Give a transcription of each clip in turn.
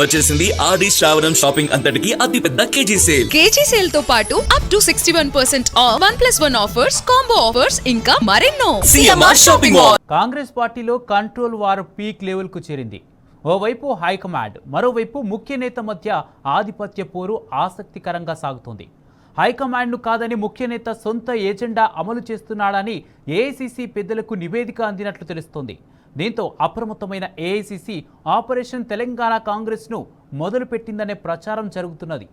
వచ్చేసింది ఆది శ్రావణం షాపింగ్ అంతటికి అతిపెద్ద కేజీ సేల్ తో పాటు up to 61% of 1+1 offers, combo offers ఇంకా మరెన్నో. CMR shopping mall. కాంగ్రెస్ పార్టీలో కంట్రోల్ వార్ పీక్ లెవెల్ కు చేరింది. ఓవైపు హైకమాండ్, మరోవైపు ముఖ్య నేత మధ్య ఆధిపత్య పోరు ఆసక్తికరంగా సాగుతోంది. హైకమాండ్ను కాదని ముఖ్య నేత సొంత ఏజెండా అమలు చేస్తున్నాడని ఏఐసీసీ పెద్దలకు నివేదిక అందినట్లు తెలుస్తోంది. దీంతో అప్రమత్తమైన ఏఐసీసీ ఆపరేషన్ తెలంగాణ కాంగ్రెస్ను మొదలుపెట్టిందనే ప్రచారం జరుగుతున్నది.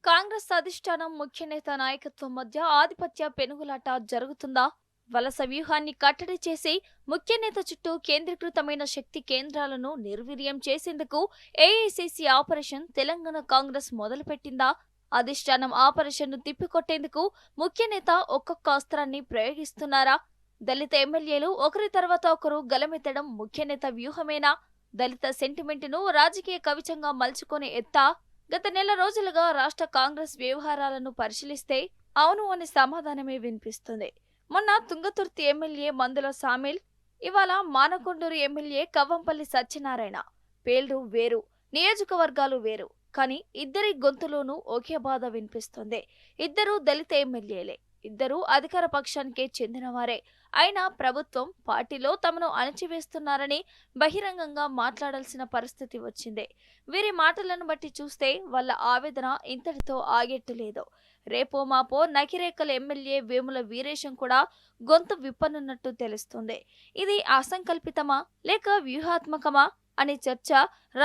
కాంగ్రెస్ అధిష్టానం ముఖ్య నేత నాయకత్వం మధ్య ఆధిపత్య పెనుగులాట జరుగుతుందా? వలస వ్యూహాన్ని కట్టడి చేసి ముఖ్య నేత చుట్టూ కేంద్రీకృతమైన శక్తి కేంద్రాలను నిర్వీర్యం చేసేందుకు ఏఐసీసీ ఆపరేషన్ తెలంగాణ కాంగ్రెస్ మొదలుపెట్టిందా? అధిష్టానం ఆపరేషన్ను తిప్పికొట్టేందుకు ముఖ్య నేత ఒక్కొక్క అస్త్రాన్ని ప్రయోగిస్తున్నారా? దళిత ఎమ్మెల్యేలు ఒకరి తర్వాత ఒకరు గలమెత్తడం ముఖ్య నేత వ్యూహమేనా? దళిత సెంటిమెంటును రాజకీయ కవచంగా మలుచుకునే ఎత్తా? గత నెల రోజులుగా రాష్ట్ర కాంగ్రెస్ వ్యవహారాలను పరిశీలిస్తే అవును అనే సమాధానమే వినిపిస్తుంది. మొన్న తుంగతుర్తి ఎమ్మెల్యే మందుల సామిల్, ఇవాళ మానకొండూరు ఎమ్మెల్యే కవ్వంపల్లి సత్యనారాయణ పేర్లు వేరు, నియోజకవర్గాలు వేరు, కానీ ఇద్దరి గొంతులోనూ ఒకే బాధ వినిపిస్తుంది. ఇద్దరూ దళిత ఎమ్మెల్యేలే, ఇద్దరూ అధికార పక్షానికే చెందినవారే. అయినా ప్రభుత్వం, పార్టీలో తమను అణచివేస్తున్నారని బహిరంగంగా మాట్లాడాల్సిన పరిస్థితి వచ్చింది. వీరి మాటలను బట్టి చూస్తే వాళ్ళ ఆవేదన ఇంతటితో ఆగేట్టులేదు. రేపో మాపో నకిరేకల ఎమ్మెల్యే వేముల వీరేశం కూడా గొంతు విప్పనున్నట్టు తెలుస్తుంది. ఇది అసంకల్పితమా లేక వ్యూహాత్మకమా అనే చర్చ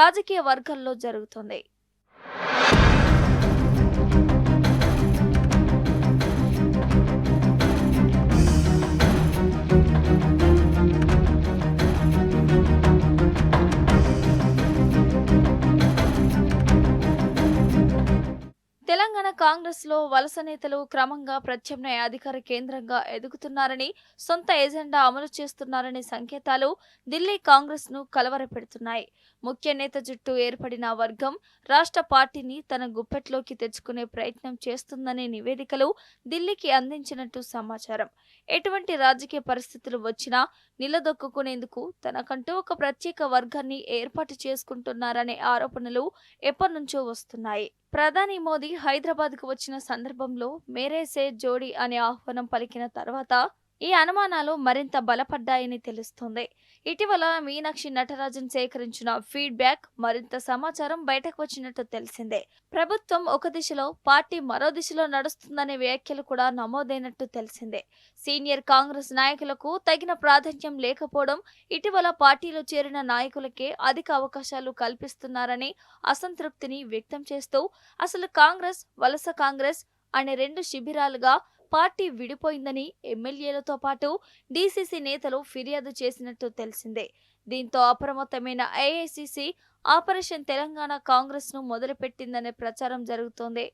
రాజకీయ వర్గాల్లో జరుగుతుంది. తెలంగాణ కాంగ్రెస్ లో వలస నేతలు క్రమంగా ప్రత్యామ్నాయ అధికార కేంద్రంగా ఎదుగుతున్నారని, సొంత ఎజెండా అమలు చేస్తున్నారనే సంకేతాలు ఢిల్లీ కాంగ్రెస్ ను కలవరపెడుతున్నాయి. ముఖ్య నేత చుట్టూ ఏర్పడిన వర్గం రాష్ట్ర పార్టీని తన గుప్పెట్లోకి తెచ్చుకునే ప్రయత్నం చేస్తుందనే నివేదికలు ఢిల్లీకి అందించినట్టు సమాచారం. ఎటువంటి రాజకీయ పరిస్థితులు వచ్చినా నిలదొక్కునేందుకు తనకంటూ ఒక ప్రత్యేక వర్గాన్ని ఏర్పాటు చేసుకుంటున్నారనే ఆరోపణలు ఎప్పటినుంచో వస్తున్నాయి. ప్రధాని మోదీ హైదరాబాద్ కు వచ్చిన సందర్భంలో మేరే సే జోడీ అనే ఆహ్వానం పలికిన తర్వాత ఈ అనుమానాలు మరింత బలపడ్డాయని తెలుస్తోంది. ఇటీవల మీనాక్షి నటరాజన్ సేకరించిన ఫీడ్బ్యాక్, మరింత సమాచారం బయటకు వచ్చినట్టు తెలిసిందే. ప్రభుత్వం ఒక దిశలో, పార్టీ మరో దిశలో నడుస్తుందనే వ్యాఖ్యలు కూడా నమోదైనట్టు తెలిసిందే. సీనియర్ కాంగ్రెస్ నాయకులకు తగిన ప్రాధాన్యం లేకపోవడం, ఇటీవల పార్టీలో చేరిన నాయకులకే అధిక అవకాశాలు కల్పిస్తున్నారని అసంతృప్తిని వ్యక్తం చేస్తూ అసలు కాంగ్రెస్, వలస కాంగ్రెస్ అనే రెండు శిబిరాలుగా పార్టీ విడిపోయిందని ఎమ్మెల్యేలతో పాటు డీసీసీ నేతలు ఫిర్యాదు చేసినట్టు తెలిసిందే. దీంతో అప్రమత్తమైన ఏఐసీసీ ఆపరేషన్ తెలంగాణ కాంగ్రెస్ ను మొదలుపెట్టిందనే ప్రచారం జరుగుతోంది.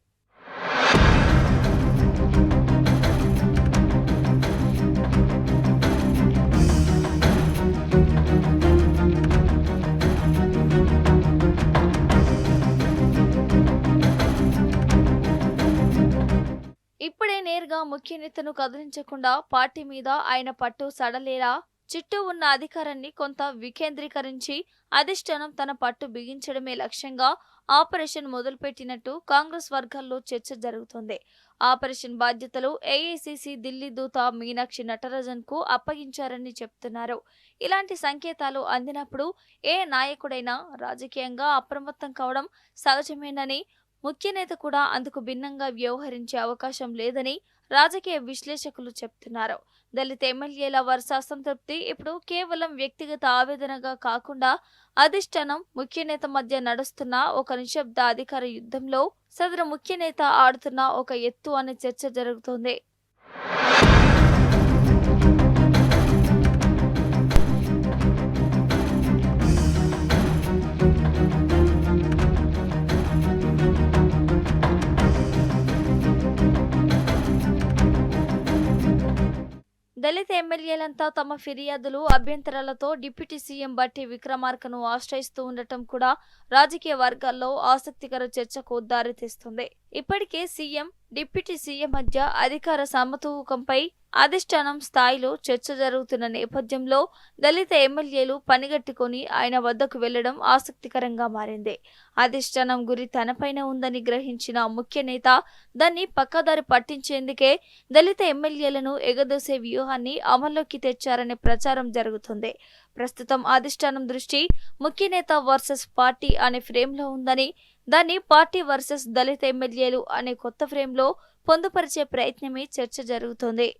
ఇప్పుడే నేరుగా ముఖ్య నేతను కదిలించకుండా పార్టీ మీద ఆయన పట్టు సడలేలా చుట్టూ ఉన్న అధికారాన్ని కొంత వికేంద్రీకరించి అధిష్టానం తన పట్టు బిగించడమే లక్ష్యంగా ఆపరేషన్ మొదలుపెట్టినట్టు కాంగ్రెస్ వర్గాల్లో చర్చ జరుగుతోంది. ఆపరేషన్ బాధ్యతలు ఏఐసీసీ ఢిల్లీ దూత మీనాక్షి నటరాజన్ కు అప్పగించారని చెప్తున్నారు. ఇలాంటి సంకేతాలు అందినప్పుడు ఏ నాయకుడైనా రాజకీయంగా అప్రమత్తం కావడం సహజమేనని, ముఖ్య నేత కూడా అందుకు భిన్నంగా వ్యవహరించే అవకాశం లేదని రాజకీయ విశ్లేషకులు చెప్తున్నారు. దళిత ఎమ్మెల్యేల వరుస అసంతృప్తి ఇప్పుడు కేవలం వ్యక్తిగత ఆవేదనగా కాకుండా అధిష్టానం, ముఖ్య నేత మధ్య నడుస్తున్న ఒక నిశ్శబ్ద అధికార యుద్ధంలో సదరు ముఖ్య నేత ఆడుతున్న ఒక ఎత్తు అనే చర్చ జరుగుతోంది. దళిత ఎమ్మెల్యేలంతా తమ ఫిర్యాదులు అభ్యంతరాలతో డిప్యూటీ సీఎం బట్టి విక్రమార్కను ఆశ్రయిస్తూ ఉండటం కూడా రాజకీయ వర్గాల్లో ఆసక్తికర చర్చకు దారితీస్తుంది. ఇప్పటికే సీఎం, డిప్యూటీ సీఎం మధ్య అధికార సమతూకంపై అధిష్టానం స్థాయిలో చర్చ జరుగుతున్న నేపథ్యంలో దళిత ఎమ్మెల్యేలు పనిగట్టుకొని ఆయన వద్దకు వెళ్లడం ఆసక్తికరంగా మారింది. అధిష్టానం గురి తనపైన ఉందని గ్రహించిన ముఖ్య నేత దాన్ని పక్కదారి పట్టించేందుకే దళిత ఎమ్మెల్యేలను ఎగదోసే వ్యూహాన్ని అమల్లోకి తెచ్చారనే ప్రచారం జరుగుతుంది. ప్రస్తుతం అధిష్టానం దృష్టి ముఖ్య నేత వర్సెస్ పార్టీ అనే ఫ్రేమ్లో ఉందని, దాన్ని పార్టీ వర్సెస్ దళిత ఎమ్మెల్యేలు అనే కొత్త ఫ్రేమ్లో పొందుపరిచే ప్రయత్నమే చర్చ జరుగుతోంది.